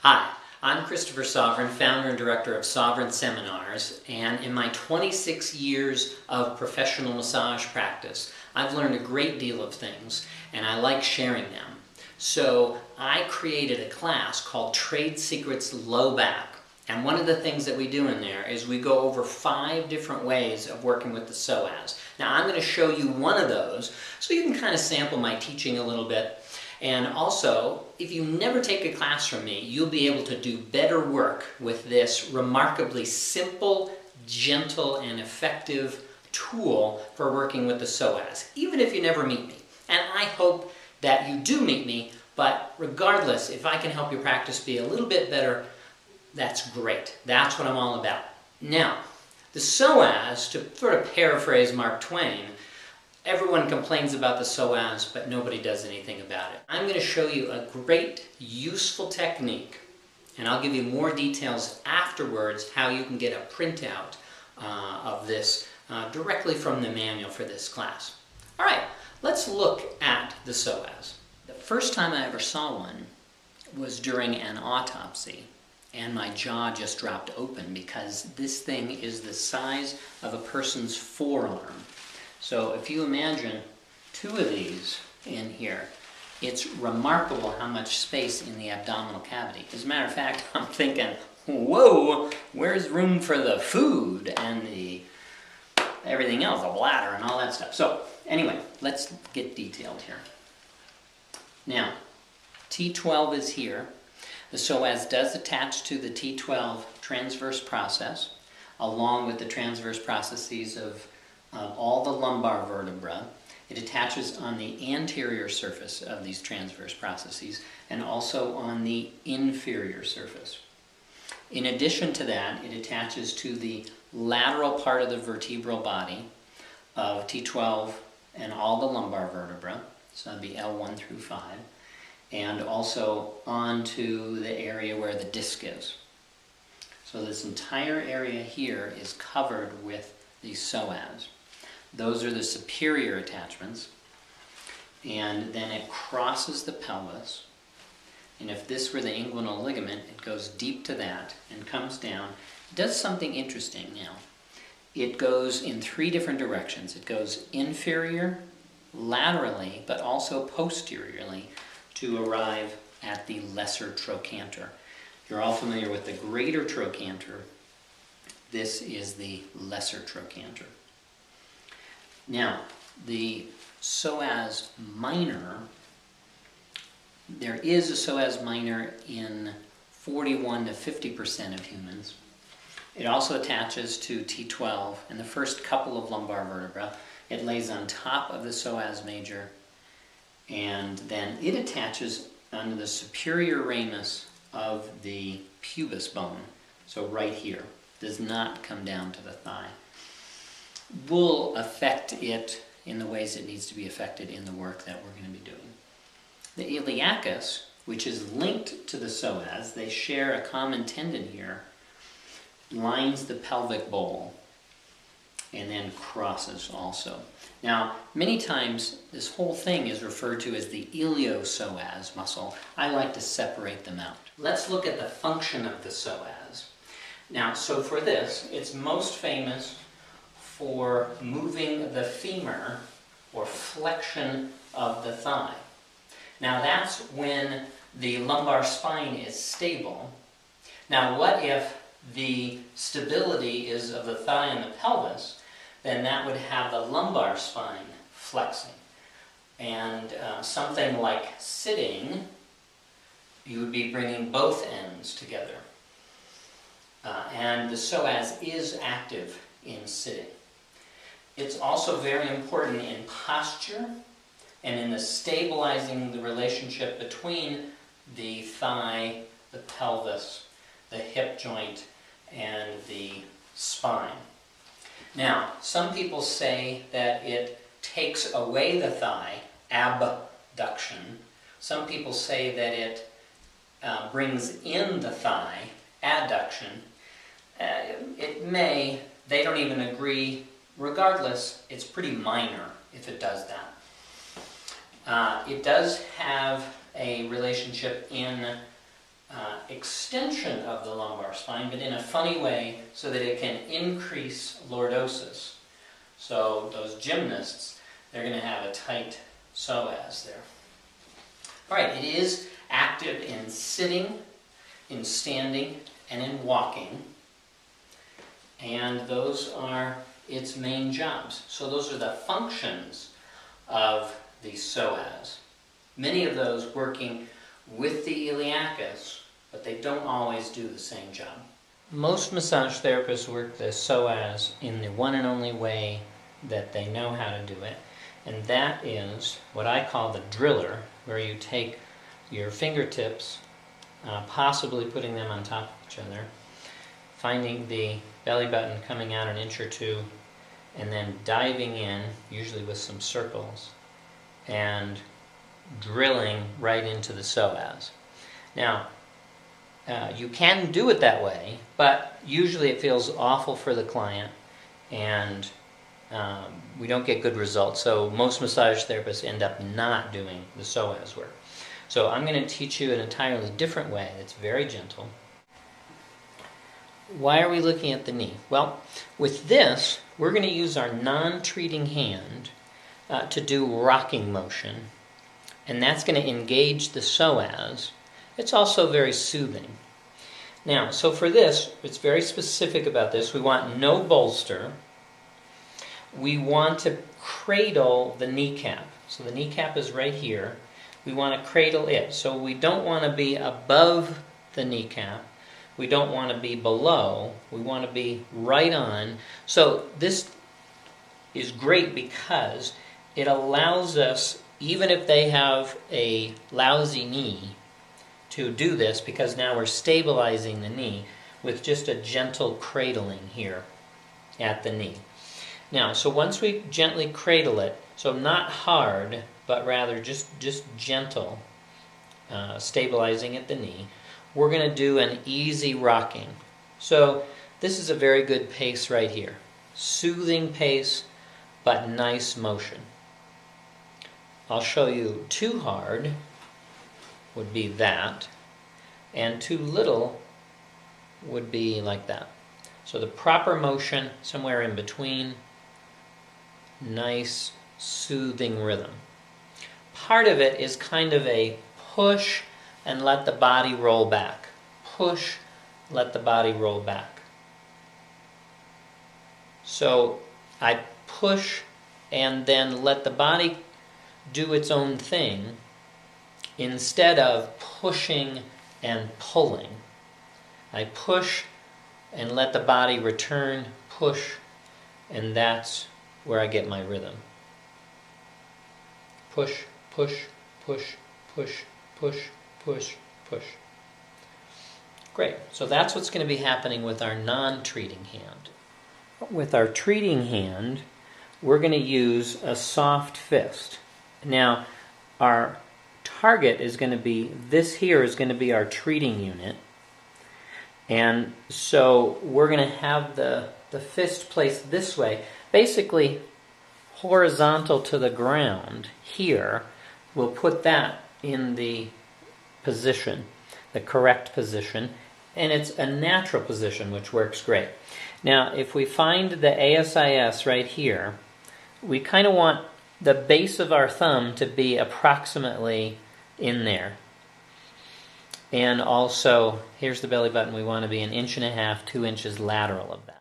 Hi, I'm Christopher Sovereign, founder and director of Sovereign Seminars, and in my 26 years of professional massage practice, I've learned a great deal of things, and I like sharing them. So I created a class called Trade Secrets Low Back, and one of the things that we do in there is we go over 5 different ways of working with the psoas. Now I'm going to show you one of those, so you can kind of sample my teaching a little bit. And also, if you never take a class from me, you'll be able to do better work with this remarkably simple, gentle, and effective tool for working with the psoas, even if you never meet me. And I hope that you do meet me, but regardless, if I can help your practice be a little bit better, that's great. That's what I'm all about. Now, the psoas, to sort of paraphrase Mark Twain, everyone complains about the psoas, but nobody does anything about it. I'm going to show you a great, useful technique, and I'll give you more details afterwards how you can get a printout of this directly from the manual for this class. All right, let's look at the psoas. The first time I ever saw one was during an autopsy, and my jaw just dropped open because this thing is the size of a person's forearm. So if you imagine 2 of these in here, it's remarkable how much space in the abdominal cavity. As a matter of fact, I'm thinking, whoa, where's room for the food and everything else, the bladder and all that stuff. So anyway, let's get detailed here. Now, T12 is here. The psoas does attach to the T12 transverse process, along with the transverse processes of all the lumbar vertebra. It attaches on the anterior surface of these transverse processes and also on the inferior surface. In addition to that, it attaches to the lateral part of the vertebral body of T12 and all the lumbar vertebra, so that'd be L1 through 5, and also onto the area where the disc is. So this entire area here is covered with the psoas. Those are the superior attachments, and then it crosses the pelvis, and if this were the inguinal ligament, it goes deep to that and comes down. It does something interesting now. It goes in 3 different directions. It goes inferior, laterally, but also posteriorly to arrive at the lesser trochanter. You're all familiar with the greater trochanter. This is the lesser trochanter. Now, the psoas minor, there is a psoas minor in 41 to 50% of humans. It also attaches to T12 and the first couple of lumbar vertebra. It lays on top of the psoas major, and then it attaches under the superior ramus of the pubis bone, so right here. Does not come down to the thigh. Will affect it in the ways it needs to be affected in the work that we're going to be doing. The iliacus, which is linked to the psoas, they share a common tendon here, lines the pelvic bowl and then crosses also. Now, many times this whole thing is referred to as the iliopsoas muscle. I like to separate them out. Let's look at the function of the psoas. Now, so for this, it's most famous for moving the femur, or flexion of the thigh. Now that's when the lumbar spine is stable. Now what if the stability is of the thigh and the pelvis? Then that would have the lumbar spine flexing. And something like sitting, you would be bringing both ends together. And the psoas is active in sitting. It's also very important in posture and in the stabilizing the relationship between the thigh, the pelvis, the hip joint, and the spine. Now, some people say that it takes away the thigh, abduction. Some people say that it brings in the thigh, adduction. It may, they don't even agree. Regardless, it's pretty minor if it does that. It does have a relationship in extension of the lumbar spine, but in a funny way so that it can increase lordosis. So those gymnasts, they're going to have a tight psoas there. All right, it is active in sitting, in standing, and in walking. And those are its main jobs. So those are the functions of the psoas. Many of those working with the iliacus, but they don't always do the same job. Most massage therapists work the psoas in the one and only way that they know how to do it, and that is what I call the driller, where you take your fingertips, possibly putting them on top of each other, finding the belly button coming out an inch or two, and then diving in, usually with some circles, and drilling right into the psoas. Now, you can do it that way, but usually it feels awful for the client, and we don't get good results. So most massage therapists end up not doing the psoas work. So I'm going to teach you an entirely different way that's very gentle. Why are we looking at the knee? Well, with this, we're going to use our non-treating hand to do rocking motion, and that's going to engage the psoas. It's also very soothing. Now, so for this, it's very specific about this. We want no bolster. We want to cradle the kneecap. So the kneecap is right here. We want to cradle it. So we don't want to be above the kneecap. We don't want to be below. We want to be right on. So this is great because it allows us, even if they have a lousy knee, to do this, because now we're stabilizing the knee with just a gentle cradling here at the knee. Now, so once we gently cradle it, so not hard, but rather just gentle, stabilizing at the knee, we're going to do an easy rocking. So this is a very good pace right here. Soothing pace, but nice motion. I'll show you too hard would be that, and too little would be like that. So the proper motion, somewhere in between, nice, soothing rhythm. Part of it is kind of a push and let the body roll back. Push, let the body roll back. So I push and then let the body do its own thing, instead of pushing and pulling. I push and let the body return, push, and that's where I get my rhythm. Push, push, push, push, push, push, push. Great. So that's what's going to be happening with our non-treating hand. With our treating hand, we're going to use a soft fist. Now, our target is going to be, this here is going to be our treating unit. And so we're going to have the fist placed this way, basically horizontal to the ground here. We'll put that in the position, the correct position, and it's a natural position, which works great. Now, if we find the ASIS right here, we kind of want the base of our thumb to be approximately in there. And also, here's the belly button. We want to be 1.5 inches, 2 inches lateral of that.